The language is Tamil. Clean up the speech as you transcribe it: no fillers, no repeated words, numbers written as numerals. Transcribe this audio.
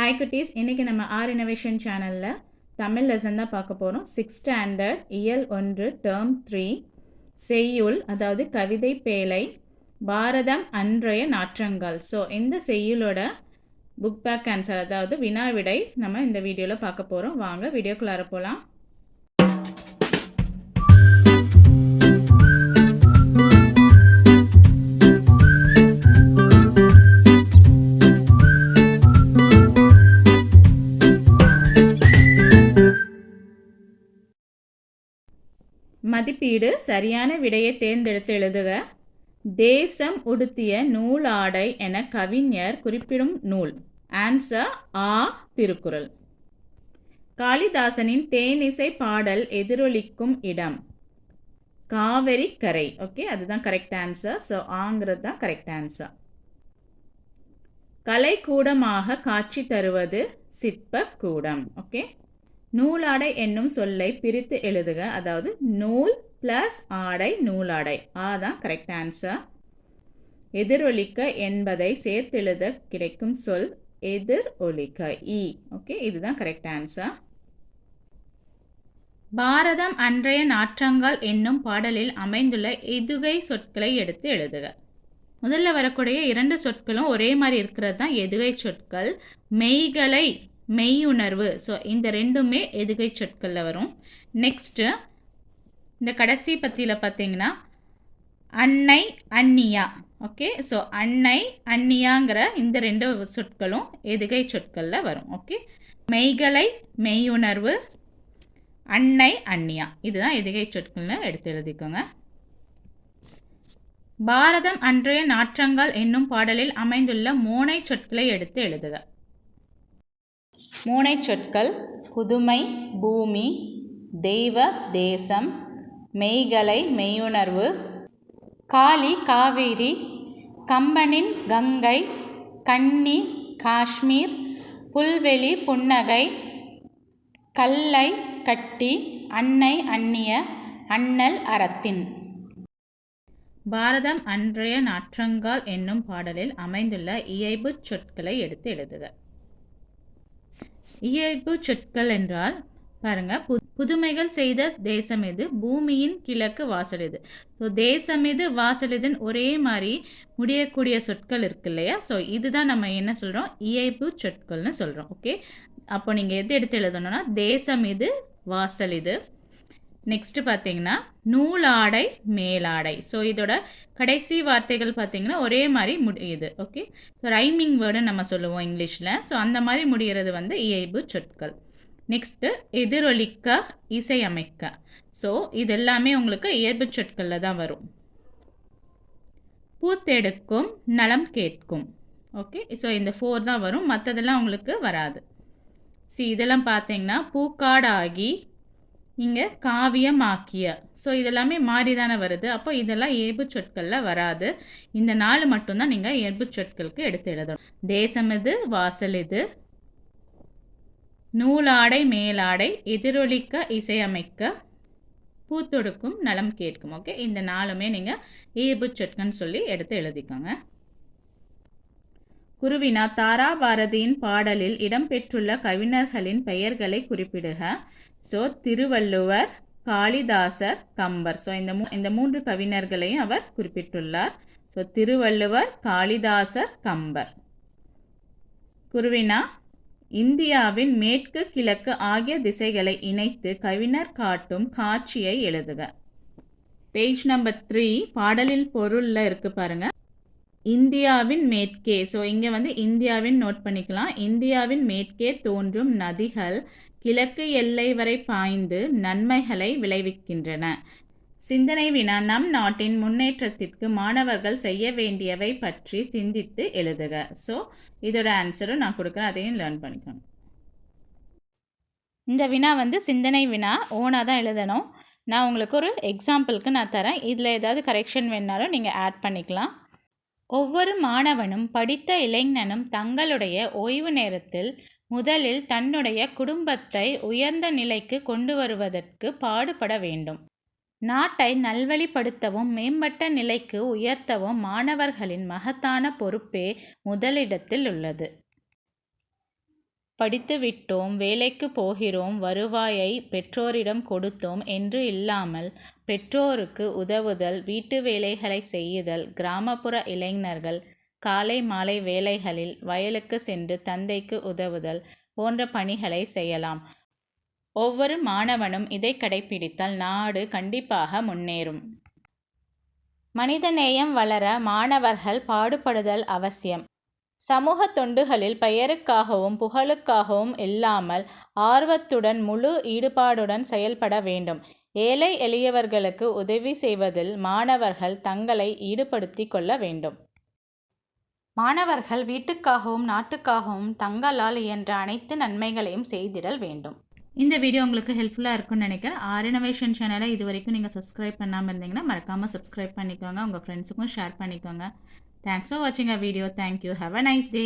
ஹாய் குட்டீஸ், இன்றைக்கி நம்ம ஆர் இனோவேஷன் சேனலில் தமிழ் லெசன் தான் பார்க்க போகிறோம். 6th ஸ்டாண்டர்ட் இயல் 1 டேர்ம் 3 செய்யுள், அதாவது கவிதை பேழை, பாரதம் அன்றைய நாற்றங்கால். ஸோ இந்த செய்யுளோட புக் பேக் ஆன்சர், அதாவது வினா விடை நம்ம இந்த வீடியோவில் பார்க்க போகிறோம். வாங்க வீடியோக்குள்ளார போகலாம். மதிப்பீடு. சரியான விடையை தேர்ந்தெடுத்து எழுதுக. தேசம் உடுத்திய நூலாடை என கவிஞர் குறிப்பிடும் நூல். ஆன்சர் ஆ, திருக்குறள். காளிதாசனின் தேனிசை பாடல் எதிரொலிக்கும் இடம். காவிரி கரை. ஓகே, அதுதான் கரெக்ட் ஆன்சர். ஸோ ஆங்கிறது தான் கரெக்ட் ஆன்சர். கலைக்கூடமாக காட்சி தருவது சிற்பக்கூடம். ஓகே, நூலாடை என்னும் சொல்லை பிரித்து எழுதுக. அதாவது நூல் பிளஸ் ஆடை, நூலாடை. தான் கரெக்ட் ஆன்சர். எதிரொலிக்க என்பதை சேர்த்து எழுத கிடைக்கும் சொல் எதிர் ஒலிக்க, இ. ஓகே, இதுதான் கரெக்ட் ஆன்சர். பாரதம் அன்றைய நாற்றங்கால் என்னும் பாடலில் அமைந்துள்ள எதுகை சொற்களை எடுத்து எழுதுக. முதல்ல வரக்கூடிய 2 சொற்களும் ஒரே மாதிரி இருக்கிறது தான் எதுகை சொற்கள். மெய்களை, மெய்யுணர்வு. ஸோ இந்த ரெண்டுமே எதுகை சொற்களில் வரும். நெக்ஸ்ட்டு இந்த கடைசி பத்தியில் பார்த்தீங்கன்னா அன்னை, அந்நியா. ஓகே, ஸோ அன்னை, அந்நியாங்கிற இந்த 2 சொற்களும் எதுகை சொற்களில் வரும். ஓகே, மெய்களை, மெய்யுணர்வு, அன்னை, அந்நியா, இதுதான் எதுகை சொற்கள்னு எடுத்து எழுதிக்கோங்க. பாரதம் அன்றைய நாற்றங்கால் என்னும் பாடலில் அமைந்துள்ள மோனை சொற்களை எடுத்து எழுதுக. மூனை சொற்கள் புதுமை, பூமி, தெய்வ, தேசம், மெய்களை, மெய்யுணர்வு, காளி, காவேரி, கம்பனின் கங்கை, கன்னி, காஷ்மீர், புல்வெளி, புன்னகை, கல்லை, கட்டி, அன்னை, அந்நிய, அண்ணல், அறத்தின். பாரதம் அன்றைய நாற்றங்கால் என்னும் பாடலில் அமைந்துள்ள இயைபு சொற்களை எடுத்து எழுதுக. இயைபு சொற்கள் என்றால் பாருங்க, புதுமைகள் செய்த தேசம் எது, பூமியின் கிழக்கு வாசல் எது. ஸோ தேசம் எது, வாசல் எதுன்னு ஒரே மாதிரி முடியக்கூடிய சொற்கள் இருக்கு இல்லையா. ஸோ இதுதான் நம்ம என்ன சொல்கிறோம், இயைபு சொற்கள்னு சொல்கிறோம். ஓகே, அப்போ நீங்கள் எது எடுத்து எழுதணும்னா தேசம் இது, வாசல் இது. நெக்ஸ்ட்டு பார்த்தீங்கன்னா நூலாடை, மேலாடை. ஸோ இதோட கடைசி வார்த்தைகள் பார்த்தீங்கன்னா ஒரே மாதிரி முடியுது. ஓகே, ஸோ ரைமிங் வேர்டு நம்ம சொல்லுவோம் இங்கிலீஷில். ஸோ அந்த மாதிரி முடிகிறது வந்து இயைபு சொற்கள். நெக்ஸ்ட்டு எதிரொலிக்க, இசையமைக்க. ஸோ இது எல்லாமே உங்களுக்கு இயல்பு சொற்களில் தான் வரும். பூத்தெடுக்கும், நலம் கேட்கும். ஓகே, ஸோ இந்த 4 தான் வரும், மற்றதெல்லாம் உங்களுக்கு வராது. இதெல்லாம் பார்த்தீங்கன்னா பூக்காடாகி, இங்கே காவியமாக்கிய. ஸோ இதெல்லாமே மாறி தானே வருது. அப்போ இதெல்லாம் இயல்பு சொற்களில் வராது. இந்த 4 மட்டும்தான் நீங்கள் இயல்பு சொற்களுக்கு எடுத்து எழுதணும். தேசம் இது, வாசல் இது, நூலாடை, மேலாடை, எதிரொலிக்க, இசையமைக்க, பூத்தொடுக்கும், நலம் கேட்கும். ஓகே, இந்த 4மே நீங்கள் இயல்பு சொற்கள்னு சொல்லி எடுத்து எழுதிக்கோங்க. குருவினா. தாராபாரதியின் பாடலில் இடம்பெற்றுள்ள கவிஞர்களின் பெயர்களை குறிப்பிடுக. ஸோ திருவள்ளுவர், காளிதாசர், கம்பர். ஸோ இந்த 3 கவிஞர்களையும் அவர் குறிப்பிட்டுள்ளார். ஸோ திருவள்ளுவர், காளிதாசர், கம்பர். குருவினா. இந்தியாவின் மேற்கு, கிழக்கு ஆகிய திசைகளை இணைத்து கவிஞர் காட்டும் காட்சியை எழுதுக. பேஜ் நம்பர் 3 பாடலில் பொருளில் இருக்கு பாருங்க. இந்தியாவின் மேற்கே. ஸோ இங்கே வந்து இந்தியாவின் நோட் பண்ணிக்கலாம். இந்தியாவின் மேற்கே தோன்றும் நதிகள் கிழக்கு எல்லை வரை பாய்ந்து நன்மைகளை விளைவிக்கின்றன. சிந்தனை வினா. நம் நாட்டின் முன்னேற்றத்திற்கு மாணவர்கள் செய்ய வேண்டியவை பற்றி சிந்தித்து எழுதுக. ஸோ இதோட ஆன்சரும் நான் கொடுக்குறேன், அதையும் லேர்ன் பண்ணிக்கோங்க. இந்த வினா வந்து சிந்தனை வினா, ஓனாக தான் எழுதணும். நான் உங்களுக்கு ஒரு எக்ஸாம்பிளுக்கு நான் தரேன். இதில் ஏதாவது கரெக்ஷன் வேணாலும் நீங்கள் ஆட் பண்ணிக்கலாம். ஒவ்வொரு மாணவனும் படித்த இளைஞனும் தங்களுடைய ஓய்வு நேரத்தில் முதலில் தன்னுடைய குடும்பத்தை உயர்ந்த நிலைக்கு கொண்டு வருவதற்கு பாடுபட வேண்டும். நாட்டை நல்வழிப்படுத்தவும் மேம்பட்ட நிலைக்கு உயர்த்தவும் மாணவர்களின் மகத்தான பொறுப்பே முதலிடத்தில் உள்ளது. படித்து விட்டோம், வேலைக்கு போகிறோம், வருவாயை பெற்றோரிடம் கொடுத்தோம் என்று இல்லாமல் பெற்றோருக்கு உதவுதல், வீட்டு வேலைகளை செய்யுதல், கிராமப்புற இளைஞர்கள் காலை மாலை வேளைகளில் வயலுக்கு சென்று தந்தைக்கு உதவுதல் போன்ற பணிகளை செய்யலாம். ஒவ்வொரு மாணவனும் இதை கடைபிடித்தால் நாடு கண்டிப்பாக முன்னேறும். மனிதநேயம் வளர மாணவர்கள் பாடுபடுதல் அவசியம். சமூக தொண்டுகளில் பெயருக்காகவும் புகழுக்காகவும் இல்லாமல் ஆர்வத்துடன் முழு ஈடுபாடுடன் செயல்பட வேண்டும். ஏழை எளியவர்களுக்கு உதவி செய்வதில் மாணவர்கள் தங்களை ஈடுபடுத்தி கொள்ள வேண்டும். மாணவர்கள் வீட்டுக்காகவும் நாட்டுக்காகவும் தங்களால் இயன்ற அனைத்து நன்மைகளையும் செய்திடல் வேண்டும். இந்த வீடியோ உங்களுக்கு ஹெல்ப்ஃபுல்லாக இருக்கும்னு நினைக்கிறேன். ஆரினோவேஷன் சேனலை இது வரைக்கும் நீங்கள் சப்ஸ்கிரைப் பண்ணாமல் இருந்தீங்கன்னா மறக்காமல் சப்ஸ்கிரைப் பண்ணிக்கோங்க. உங்கள் ஃப்ரெண்ட்ஸுக்கும் ஷேர் பண்ணிக்கோங்க. தேங்க்ஸ் ஃபார் வாட்சிங் அ video. Thank you. Have a nice day.